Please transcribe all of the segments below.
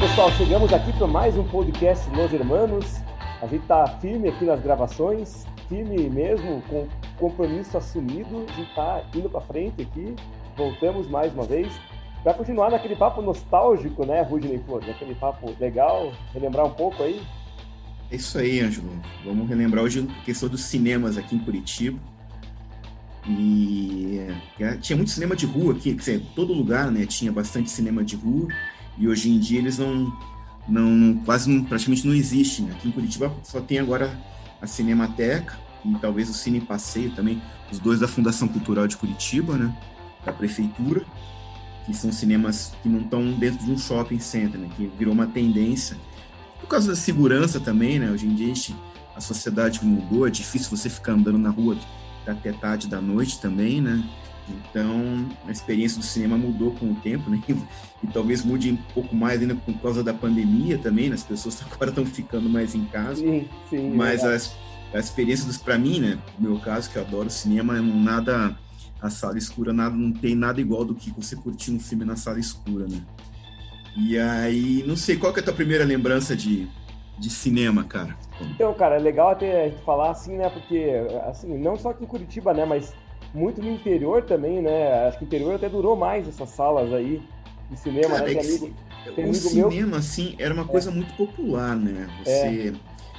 pessoal, chegamos aqui para mais um podcast Los Hermanos. A gente está firme aqui nas gravações, firme mesmo, com compromisso assumido e está indo para frente aqui. Voltamos mais uma vez para continuar naquele papo nostálgico, né, Rudney Flor? Naquele papo legal, relembrar um pouco aí. É isso aí, Ângelo. Vamos relembrar hoje a questão dos cinemas aqui em Curitiba. E tinha muito cinema de rua aqui, quer dizer, todo lugar, né, tinha bastante cinema de rua. E hoje em dia eles praticamente não existem. Aqui em Curitiba só tem agora a Cinemateca e talvez o Cine Passeio também, os dois da Fundação Cultural de Curitiba, né, da Prefeitura, que são cinemas que não estão dentro de um shopping center, né, que virou uma tendência. Por causa da segurança também, né, hoje em dia a sociedade mudou, é difícil você ficar andando na rua até tarde da noite também, né? Então, a experiência do cinema mudou com o tempo, né? E talvez mude um pouco mais ainda por causa da pandemia também, né? As pessoas agora estão ficando mais em casa. Sim. Mas a experiência para mim, né? No meu caso, que eu adoro cinema, a sala escura, não tem nada igual do que você curtir um filme na sala escura, né? E aí, não sei, qual que é a tua primeira lembrança de cinema, cara? Então, cara, é legal até a gente falar assim, né? Porque, assim, não só aqui em Curitiba, né? Mas muito no interior também, né? Acho que o interior até durou mais essas salas aí de cinema, cara, né? O cinema, assim, era uma coisa muito popular, né?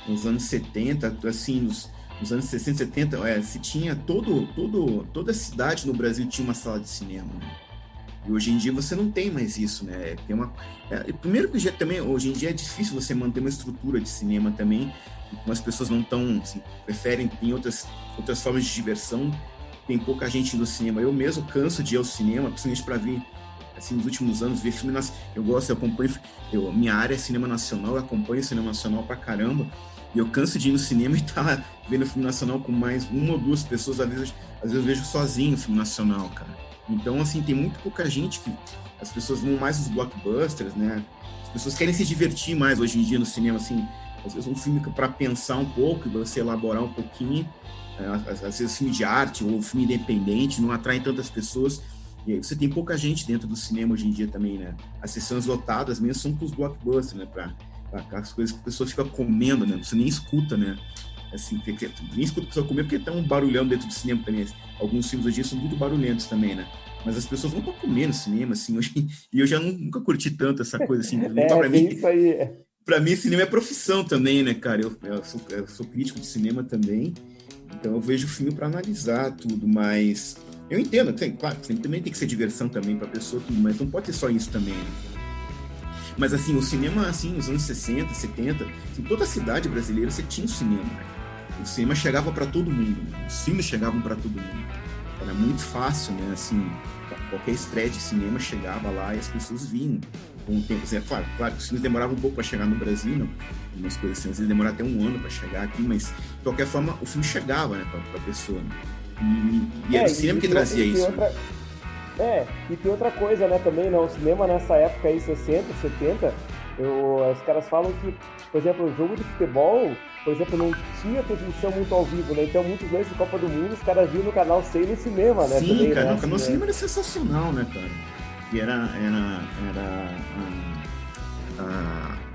Nos anos 70, assim, nos anos 60, 70, se tinha toda a cidade no Brasil tinha uma sala de cinema, né? E hoje em dia você não tem mais isso, né? Primeiro que também, hoje em dia é difícil você manter uma estrutura de cinema também, como as pessoas não estão, assim, preferem, tem outras formas de diversão, tem pouca gente no cinema. Eu mesmo canso de ir ao cinema, principalmente para ver, assim, nos últimos anos, ver filme nacional. Eu acompanho, minha área é cinema nacional, eu acompanho cinema nacional pra caramba, e eu canso de ir no cinema e estar vendo filme nacional com mais uma ou duas pessoas, às vezes eu vejo sozinho o filme nacional, cara. Então, assim, tem muito pouca gente que... As pessoas vão mais nos blockbusters, né? As pessoas querem se divertir mais hoje em dia no cinema, assim. Às vezes um filme para pensar um pouco e você elaborar um pouquinho. Às vezes filme de arte ou filme independente não atrai tantas pessoas. E aí você tem pouca gente dentro do cinema hoje em dia também, né? As sessões lotadas mesmo são para os blockbusters, né? Para as coisas que a pessoa fica comendo, né? Você nem escuta, né? Assim, nem escuta a pessoa comer porque tá um barulhão dentro do cinema também. Alguns filmes hoje em dia são muito barulhentos também, né? Mas as pessoas vão para comer no cinema, assim, hoje, e eu já nunca curti tanto essa coisa, assim. Pra mim, cinema é profissão também, né, cara? Eu sou crítico de cinema também, então eu vejo o filme para analisar tudo, mas eu entendo, claro, também tem que ser diversão também pra pessoa, tudo, mas não pode ser só isso também, né? Mas, assim, o cinema, assim, nos anos 60, 70, assim, toda a cidade brasileira você tinha um cinema, né? O cinema chegava para todo mundo, né? Os filmes chegavam para todo mundo. Era muito fácil, né? Assim, qualquer estreia de cinema chegava lá e as pessoas vinham com o tempo. Assim, claro que os filmes demoravam um pouco para chegar no Brasil, não? Umas coisas assim, às vezes demorava até um ano para chegar aqui, mas de qualquer forma o filme chegava, né, para a pessoa. Né? E era o cinema que trazia isso. E tem outra coisa, né, também, né? O cinema nessa época aí, 60, 70, os caras falam que, por exemplo, o jogo de futebol, por exemplo, não tinha transmissão muito ao vivo, né? Então, muitos lances de Copa do Mundo, os caras viam no Canal 100 no cinema, né? Sim, também, cara, né? o Canal Cinema era sensacional, né, cara? E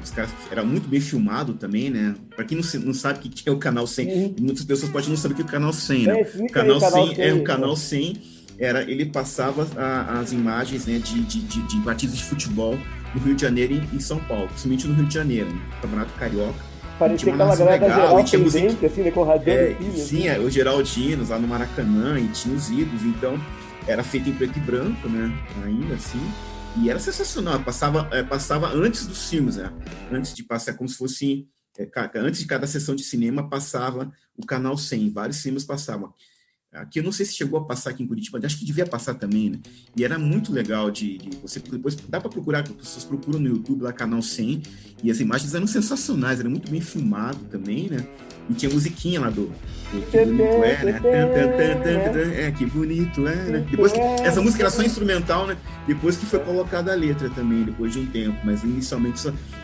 os caras era muito bem filmado também, né? Pra quem não sabe o que é o Canal 100, muitas pessoas podem não saber o que é o Canal 100, né? O Canal 100 ele passava as imagens, né, de partidas de futebol no Rio de Janeiro e em São Paulo, principalmente no Rio de Janeiro, né? Campeonato Carioca. Parecia aquela galera da Geraldinho, assim, né, com o radinho. Sim, assim. Os Geraldinos lá no Maracanã, e tinha os ídolos, então era feito em preto e branco, né, ainda assim, e era sensacional, passava antes dos filmes, né, antes de passar, como se fosse, antes de cada sessão de cinema passava o Canal 100, vários cinemas passavam. Aqui eu não sei se chegou a passar aqui em Curitiba, mas acho que devia passar também, né? E era muito legal de você depois dá para procurar, as pessoas procuram no YouTube lá Canal 100 e as imagens eram sensacionais, era muito bem filmado também, né? E tinha musiquinha lá do Que Bonito É, né? Que bonito é, né? Depois essa música era só instrumental, né? Depois que foi colocada a letra também, depois de um tempo, mas inicialmente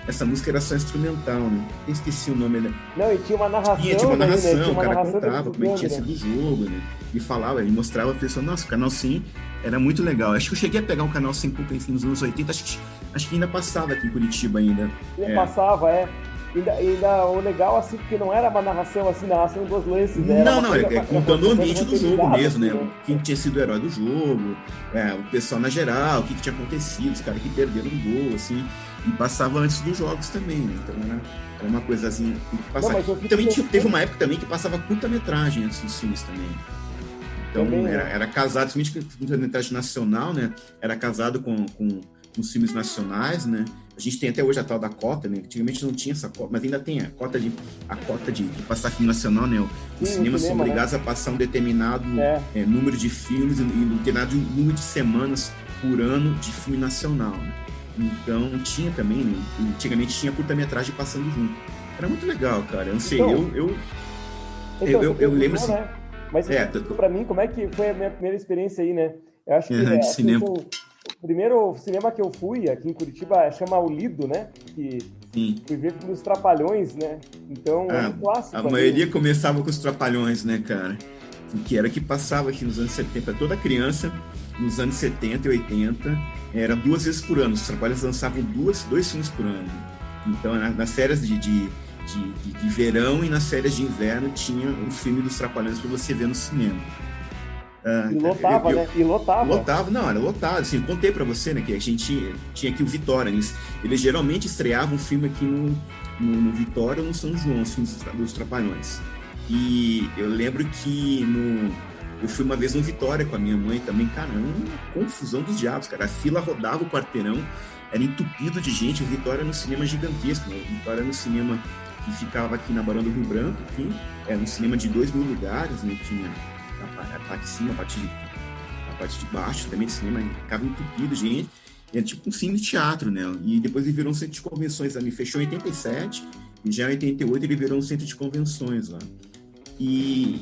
essa música era só instrumental, né? Eu esqueci o nome, né? Não, e tinha uma narração. Tinha uma narração, né? o cara contava como é que tinha sido o jogo, né? e falava, e mostrava a pessoa, nossa, o Canal 100 era muito legal. Acho que eu cheguei a pegar um Canal 100 nos anos 80, acho que ainda passava aqui em Curitiba ainda. Passava, ainda o legal, assim, porque não era uma narração, assim, narração dos lances, né? Não, contando o ambiente do jogo mesmo, né? Assim, Quem tinha sido o herói do jogo, o pessoal na geral, o que tinha acontecido, os caras que perderam o gol, assim, e passava antes dos jogos também, né? Então era uma coisa assim, que passava. Também teve uma época também que passava curta-metragem antes dos filmes também. Então também, era casado, principalmente com curta-metragem nacional, né? Era casado com os filmes nacionais, né? A gente tem até hoje a tal da cota, né? Antigamente não tinha essa cota, mas ainda tem a cota de passar filme nacional, né? Os cinemas são obrigados a passar um determinado número de filmes e um determinado número de semanas por ano de filme nacional, né? Então tinha também, né? Antigamente tinha curta-metragem passando junto. Era muito legal, cara. Eu não sei, eu lembro assim. Né? Mas pra mim, como é que foi a minha primeira experiência aí, né? Eu acho que de cinema. O primeiro cinema que eu fui aqui em Curitiba chama o Lido, né? Que fui ver com os Trapalhões, né? Então, é um clássico. A maioria começava com os Trapalhões, né, cara? Que era que passava aqui nos anos 70. Toda criança, nos anos 70 e 80, era 2 vezes por ano. Os Trapalhões lançavam 2 filmes por ano. Então, nas férias de verão e nas férias de inverno, tinha um filme dos Trapalhões para você ver no cinema. E lotava, né? E lotava. Lotava, não, era lotado. Assim, eu contei pra você, né, que a gente tinha aqui o Vitória. Eles geralmente estreavam um filme aqui no Vitória ou no São João, os filmes dos Trapalhões. E eu lembro que eu fui uma vez no Vitória com a minha mãe também, cara, uma confusão dos diabos, cara. A fila rodava o quarteirão, era entupido de gente. O Vitória era um cinema gigantesco, né? O Vitória era um cinema que ficava aqui na Barão do Rio Branco, aqui. Era um cinema de 2.000 lugares, né? Tinha a parte de cima, a parte de baixo também de cinema, ficava entupido, gente. Era tipo um cine de teatro, né? E depois ele virou um centro de convenções. Ele fechou em 87 e já em 88 ele virou um centro de convenções lá. E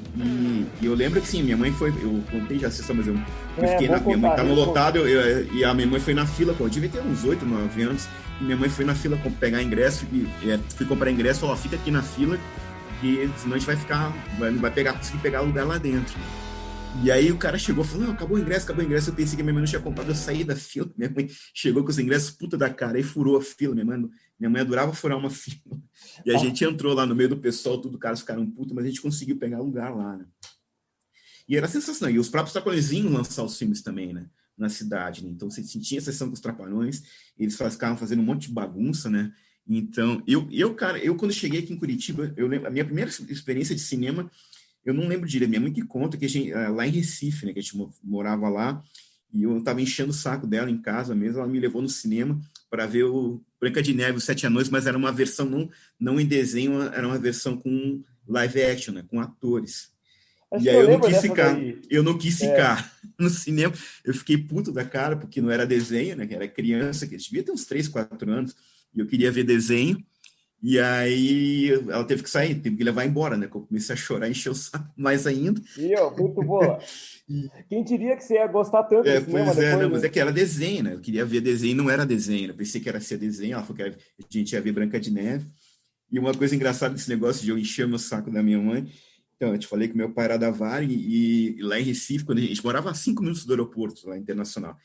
eu lembro que sim, minha mãe foi, eu contei já essa, mas eu fiquei minha mãe estava lotada e a minha mãe foi na fila, eu devia ter uns 8, 9 anos, e minha mãe foi na fila pegar ingresso, fui comprar ingresso, falou, fica aqui na fila, porque senão a gente não vai conseguir pegar lugar lá dentro. E aí o cara chegou e falou, não, acabou o ingresso, eu pensei que minha mãe não tinha comprado, eu saí da fila, minha mãe chegou com os ingressos, puta da cara, aí furou a fila, minha mãe adorava furar uma fila, e a gente entrou lá no meio do pessoal, tudo, caras ficaram putos, mas a gente conseguiu pegar lugar lá, né? E era sensacional, e os próprios Trapalhões vinham lançar os filmes também, né, na cidade, né? Então você tinha a sessão com os Trapalhões, eles ficavam fazendo um monte de bagunça, né? Então, cara, quando cheguei aqui em Curitiba, eu lembro, a minha primeira experiência de cinema, eu não lembro direito, minha mãe que conta que a gente, lá em Recife, né, que a gente morava lá, e eu estava enchendo o saco dela em casa mesmo, ela me levou no cinema para ver o Branca de Neve, os Sete Anões, mas era uma versão não em desenho, era uma versão com live action, né, com atores. E aí eu não quis ficar no cinema, eu fiquei puto da cara, porque não era desenho, né, que era criança, que devia ter uns 3, 4 anos, e eu queria ver desenho. E aí ela teve que sair, teve que levar embora, né? Eu comecei a chorar, encher o saco mais ainda. Muito boa. Quem diria que você ia gostar tanto desse cinema depois, mas é que era desenho, né? Eu queria ver desenho, não era desenho. Eu pensei que era ser desenho, ela falou que a gente ia ver Branca de Neve. E uma coisa engraçada desse negócio de eu encher o meu saco da minha mãe. Então, eu te falei que meu pai era da Varig e lá em Recife, quando a gente morava a 5 minutos do aeroporto, lá internacional.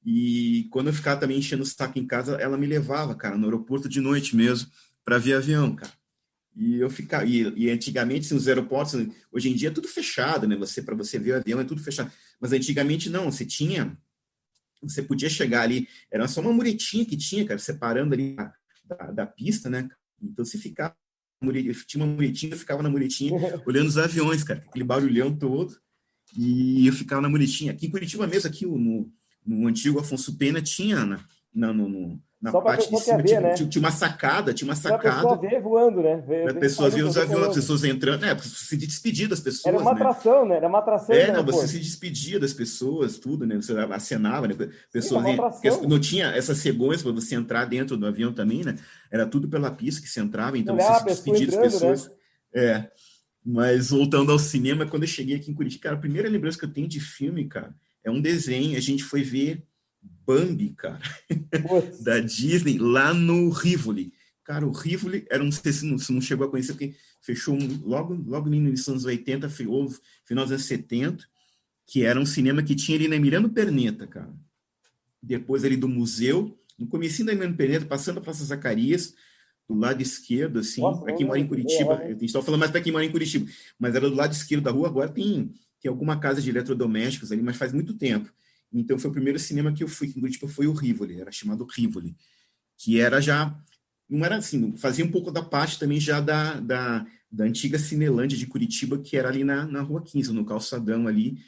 E quando eu ficava também enchendo o saco em casa, ela me levava, cara, no aeroporto de noite mesmo, para ver avião, cara. E eu ficava. E antigamente, assim, os aeroportos, hoje em dia é tudo fechado, né? Para você ver o avião é tudo fechado. Mas antigamente não, você podia chegar ali, era só uma muretinha que tinha, cara, separando ali da pista, né? Então você ficava, tinha uma muretinha, eu ficava na muretinha olhando os aviões, cara, aquele barulhão todo. E eu ficava na muretinha. Aqui em Curitiba mesmo, aqui no antigo Afonso Pena, tinha na parte de cima, tinha uma sacada. Pra pessoa ver voando, né? Pra pessoas ver os aviões, as pessoas entrando, pra se despedir das pessoas. Era uma atração, né? Era uma atração. Você se despedia das pessoas, tudo, né? Você acenava, né? Pessoas não tinha essas cegonhas para você entrar dentro do avião também, né? Era tudo pela pista que você entrava, então você se despedia das pessoas. Né? Mas voltando ao cinema, quando eu cheguei aqui em Curitiba, cara, a primeira lembrança que eu tenho de filme, cara, é um desenho. A gente foi ver Bambi, cara, da Disney, lá no Rivoli. Cara, o Rivoli, não sei se não chegou a conhecer, porque fechou logo no início dos anos 80, final dos anos 70, que era um cinema que tinha ali na Emiliano Perneta, cara. Depois ali do museu, no comecinho da Emiliano Perneta, passando a Praça Zacarias, do lado esquerdo, assim, Nossa, para não quem mora em lembro. Curitiba, a gente estava falando mais para quem mora em Curitiba, mas era do lado esquerdo da rua, agora tem alguma casa de eletrodomésticos ali, mas faz muito tempo. Então foi o primeiro cinema que eu fui, que em Curitiba foi o Rivoli, era chamado Rivoli, que era já, não era assim, fazia um pouco da parte também já da antiga Cinelândia de Curitiba, que era ali na Rua 15, no calçadão ali,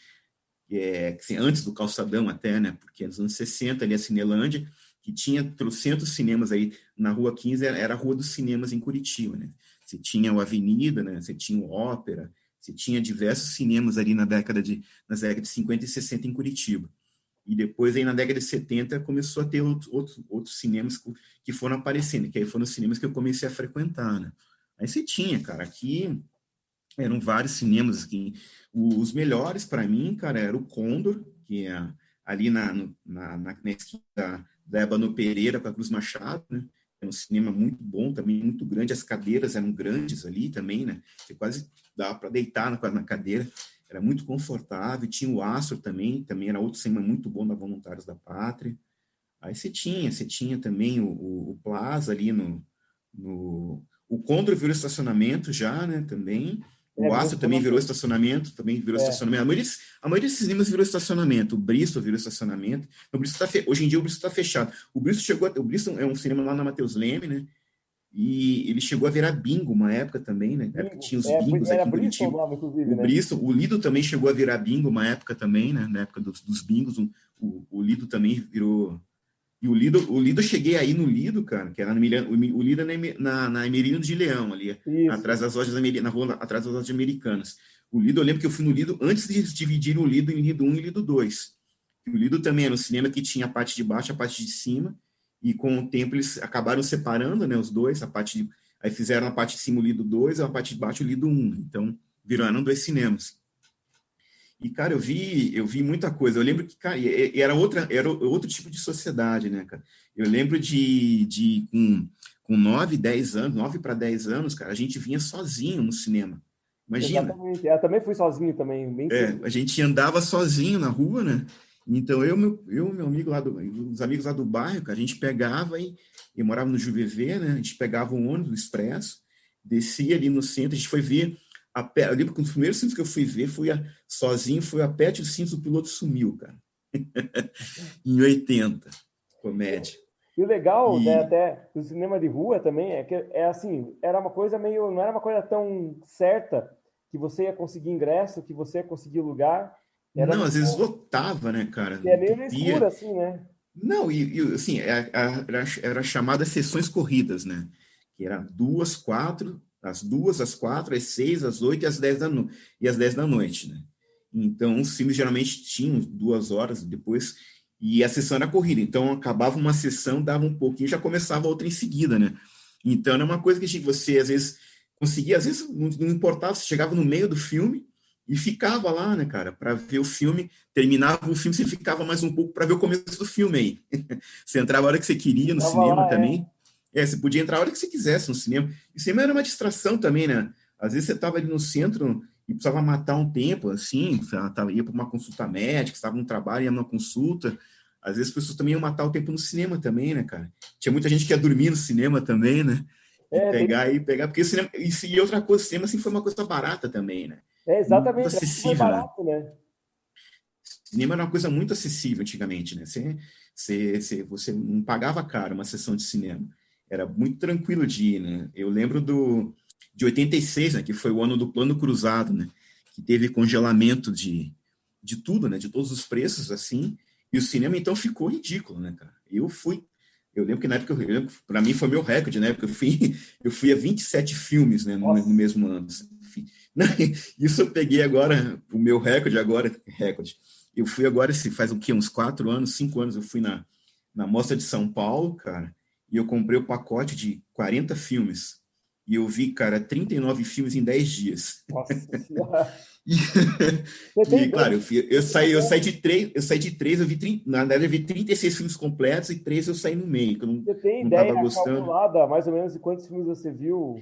assim, antes do calçadão até, né, porque nos anos 60 ali a Cinelândia, que tinha trocentos cinemas aí na Rua 15, era a Rua dos Cinemas em Curitiba, né? Você tinha o Avenida, né? Você tinha o Ópera, você tinha diversos cinemas ali nas décadas de 50 e 60 em Curitiba. E depois, aí na década de 70, começou a ter outros cinemas que foram aparecendo, que aí foram os cinemas que eu comecei a frequentar, né? Aí você tinha, cara, aqui eram vários cinemas aqui. Os melhores, para mim, cara, era o Condor, que é ali na esquina da Ébano Pereira com a Cruz Machado, né? É um cinema muito bom, também muito grande. As cadeiras eram grandes ali também, né? Você quase dava para deitar na cadeira. Era muito confortável. Tinha o Astro também era outro cinema muito bom da Voluntários da Pátria. Aí você tinha também o Plaza ali o Condor virou estacionamento já, né? Também. O Astra também virou estacionamento, A maioria desses cinemas virou estacionamento. O Bristol virou estacionamento. O Bristol hoje em dia o Bristol está fechado. O Bristol é um cinema lá na Matheus Leme, né? E ele chegou a virar bingo uma época também, né? Na época tinha os bingos aqui em Curitiba. Nome, inclusive, O Bristol, o Lido também chegou a virar bingo uma época também, né? Na época dos bingos, o Lido também virou. E o Lido eu cheguei aí no Lido, cara, que era o Lido na Emerino de Leão, ali, atrás das lojas na rua, atrás das lojas americanas. O Lido, eu lembro que eu fui no Lido antes de dividir o Lido em Lido 1 e Lido 2. E o Lido também era um cinema que tinha a parte de baixo e a parte de cima, e com o tempo eles acabaram separando, né, os dois, aí fizeram a parte de cima o Lido 2 e a parte de baixo o Lido 1. Então, viraram dois cinemas. E, cara, eu vi muita coisa. Eu lembro que, cara, era outro tipo de sociedade, né, cara? Eu lembro com 9, 10 anos, 9 para 10 anos, cara, a gente vinha sozinho no cinema. Imagina. Exatamente. Eu também fui sozinho também. A gente andava sozinho na rua, né? Então, meu amigo os amigos lá do bairro, cara, a gente pegava eu morava no Juvevê, né? A gente pegava um ônibus expresso, descia ali no centro, a gente foi ver eu lembro que um dos primeiros filmes que eu fui ver sozinho, foi Aperte os Cintos, o Piloto Sumiu, cara. Em 80, comédia. E o legal, né, até do cinema de rua também, é que assim, era uma coisa meio, não era uma coisa tão certa que você ia conseguir ingresso, que você ia conseguir lugar. Não, às vezes lotava, né, cara? É meio escuro, assim, né? Não, assim, era chamada sessões corridas, né? Que era às 2, às 4, às 6, às 8 e às 10 da noite, né? Então, os filmes geralmente tinham 2 horas depois, e a sessão era corrida. Então, acabava uma sessão, dava um pouquinho, já começava outra em seguida, né? Então, era uma coisa que você, às vezes, conseguia, às vezes, não importava, você chegava no meio do filme e ficava lá, né, cara, para ver o filme, terminava o filme, você ficava mais um pouco para ver o começo do filme aí. Você entrava a hora que você queria no cinema também. Você podia entrar a hora que você quisesse no cinema. E o cinema era uma distração também, né? Às vezes você estava ali no centro e precisava matar um tempo, assim, ia para uma consulta médica, estava no trabalho, ia numa consulta. Às vezes as pessoas também iam matar o tempo no cinema também, né, cara? Tinha muita gente que ia dormir no cinema também, né? Pegar, porque o cinema... E outra coisa, o cinema assim, foi uma coisa barata também, né? Exatamente. Muito acessível, barato, né? O cinema era uma coisa muito acessível antigamente, né? Você não pagava caro uma sessão de cinema. Era muito tranquilo de ir, né? Eu lembro de 86, né? Que foi o ano do Plano Cruzado, né? Que teve congelamento de tudo, né? De todos os preços, assim. E o cinema, então, ficou ridículo, né, cara? Eu lembro que na época, para mim foi meu recorde, né? Porque eu fui a 27 filmes, né? No mesmo ano. Isso eu peguei agora, o meu recorde. Eu fui agora, faz o quê? Uns 4 anos, 5 anos, eu fui na Mostra de São Paulo, cara, e eu comprei o pacote de 40 filmes. E eu vi, cara, 39 filmes em 10 dias. Nossa Senhora! Claro, eu saí de 3, na verdade eu vi 36 filmes completos e 3 eu saí no meio, que eu não estava gostando. Calculada, mais ou menos, de quantos filmes você viu?